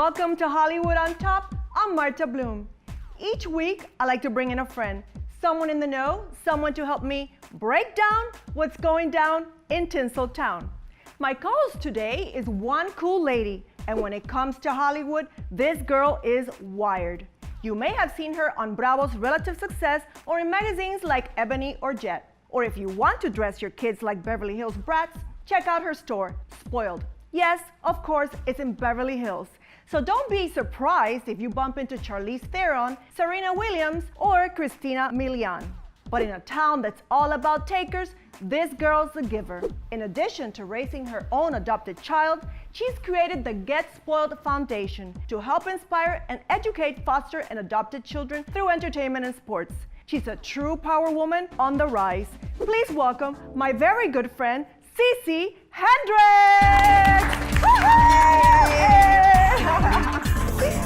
welcome to Hollywood on Top. I'm Marta Bloom. Each week, I like to bring in a friend, someone in the know, someone to help me break down what's going down in Tinseltown. My co-host today is one cool lady, and when it comes to Hollywood, this girl is wired. You may have seen her on Bravo's Relative Success or in magazines like Ebony or Jet. Or if you want to dress your kids like Beverly Hills brats, check out her store, Spoiled. Yes, of course, it's in Beverly Hills. So don't be surprised if you bump into Charlize Theron, Serena Williams, or Christina Milian. But in a town that's all about takers, this girl's a giver. In addition to raising her own adopted child, she's created the Get Spoiled Foundation to help inspire and educate foster and adopted children through entertainment and sports. She's a true power woman on the rise. Please welcome my very good friend, Cece Hendricks!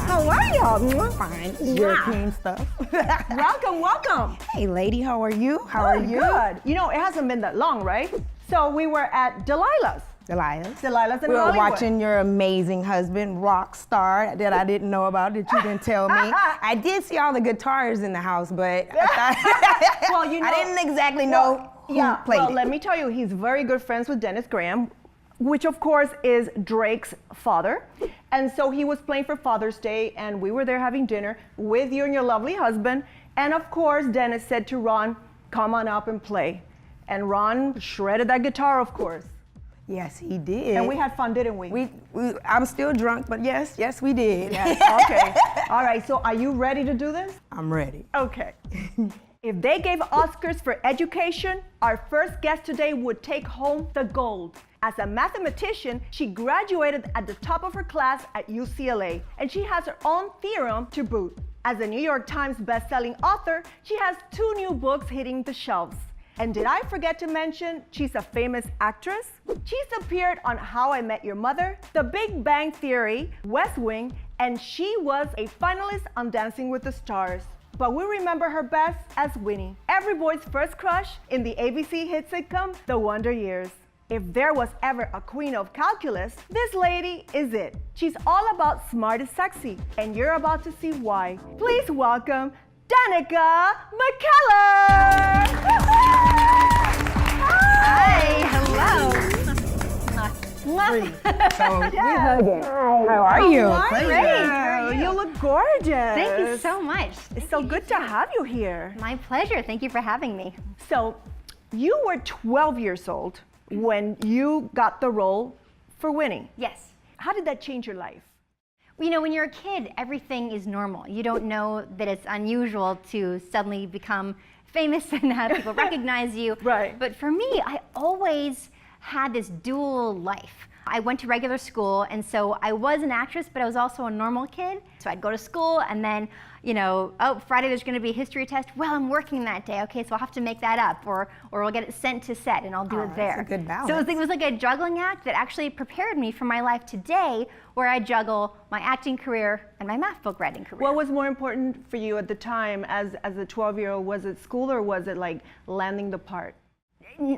How are y'all? Fine. European stuff. Welcome, welcome. Hey, lady, how are you? How are you? Good. You know, it hasn't been that long, right? So we were at Delilah's. Delilah's in we were Hollywood. watching your amazing husband, rock star, that I didn't know about, that you didn't tell me. I did see all the guitars in the house, but I thought, well, you know, I didn't exactly know who played it. Let me tell you, he's very good friends with Dennis Graham, which of course is Drake's father. And so he was playing for Father's Day, and we were there having dinner with you and your lovely husband. And of course, Dennis said to Ron, come on up and play. And Ron shredded that guitar, of course. Yes, he did. And we had fun, didn't we? I'm still drunk, but yes, we did. Yes, okay. All right, so are you ready to do this? I'm ready. Okay. If they gave Oscars for education, our first guest today would take home the gold. As a mathematician, she graduated at the top of her class at UCLA, and she has her own theorem to boot. As a New York Times best-selling author, she has 2 new books hitting the shelves. And did I forget to mention she's a famous actress? She's appeared on How I Met Your Mother, The Big Bang Theory, West Wing, and she was a finalist on Dancing with the Stars. But we remember her best as Winnie, every boy's first crush in the ABC hit sitcom, The Wonder Years. If there was ever a queen of calculus, this lady is it. She's all about smart is sexy, and you're about to see why. Please welcome Danica McKellar! Hi, hello. So we're hugging. How are you? Great. How are you? You look gorgeous. Thank you so much. It's so good to have you here. My pleasure. Thank you for having me. So, you were 12 years old when you got the role for Winnie. Yes. How did that change your life? You know, when you're a kid, everything is normal. You don't know that it's unusual to suddenly become famous and have people recognize you. Right. But for me, I always had this dual life. I went to regular school, and so I was an actress, but I was also a normal kid. So I'd go to school, and then, you know, oh, Friday there's going to be a history test. Well, I'm working that day. Okay, so I'll have to make that up, or we'll get it sent to set, and I'll do it there. That's a good balance. So it was like a juggling act that actually prepared me for my life today, where I juggle my acting career and my math book writing career. What was more important for you at the time as a 12-year-old? Was it school, or was it like landing the part?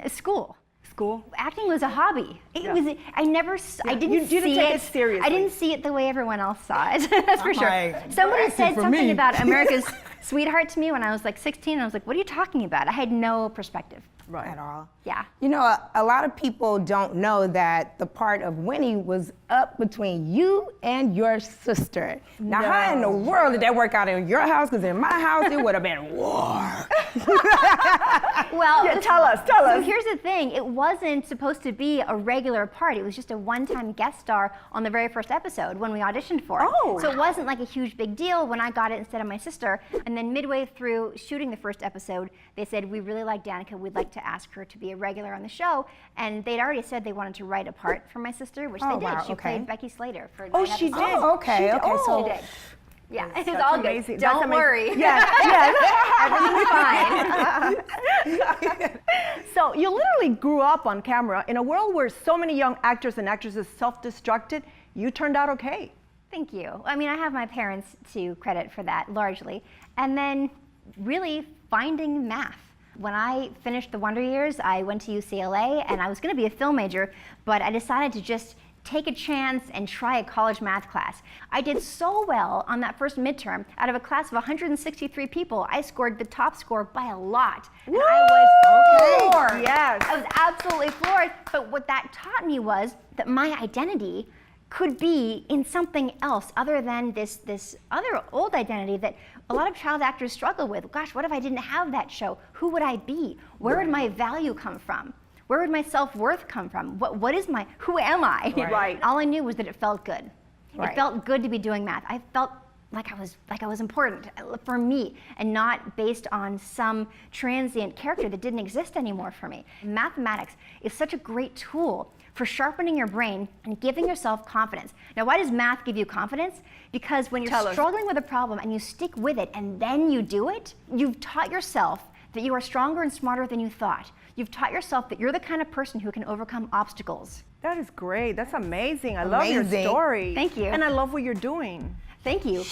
School. School? Acting was a hobby. It was. I never. I didn't You didn't see take it seriously. I didn't see it the way everyone else saw it. That's for sure. like, Somebody you're said acting for something me. about America's Sweetheart to me when I was like 16. And I was like, "What are you talking about?" I had no perspective. Right. At all. Yeah. You know, a lot of people don't know that the part of Winnie was up between you and your sister. Now, how in the world did that work out in your house? Because in my house, it would have been war. Well, Yeah, tell us. So here's the thing. It wasn't supposed to be a regular part. It was just a one-time guest star on the very first episode when we auditioned for it. Oh. So it wasn't like a huge big deal when I got it instead of my sister. And then midway through shooting the first episode, they said, we really like Danica. We'd like to ask her to be a regular on the show. And they'd already said they wanted to write a part for my sister, which they did. wow, She okay. played Becky Slater for 9 Oh, she episodes. did. Oh, okay, She did. okay, so- She did. Yeah, it's That's all amazing. good. That's Don't amazing. worry. Yeah. Everything's fine. So you literally grew up on camera in a world where so many young actors and actresses self-destructed. You turned out okay. Thank you. I mean, I have my parents to credit for that largely. And then really finding math. When I finished the Wonder Years, I went to UCLA and I was going to be a film major, but I decided to just take a chance and try a college math class. I did so well on that first midterm. Out of a class of 163 people, I scored the top score by a lot. And I was floored. Yes. I was absolutely floored. But what that taught me was that my identity could be in something else other than this other old identity that a lot of child actors struggle with. Gosh, what if I didn't have that show? Who would I be? Where would my value come from? Where would my self-worth come from? Who am I? Right. All I knew was that it felt good. Right. It felt good to be doing math. I felt like I was important for me and not based on some transient character that didn't exist anymore for me. Mathematics is such a great tool for sharpening your brain and giving yourself confidence. Now, why does math give you confidence? Because when you're struggling with a problem and you stick with it and then you do it, you've taught yourself that you are stronger and smarter than you thought. You've taught yourself that you're the kind of person who can overcome obstacles. That is great. That's amazing. I love your Amazing. story. Thank you. And I love what you're doing. Thank you.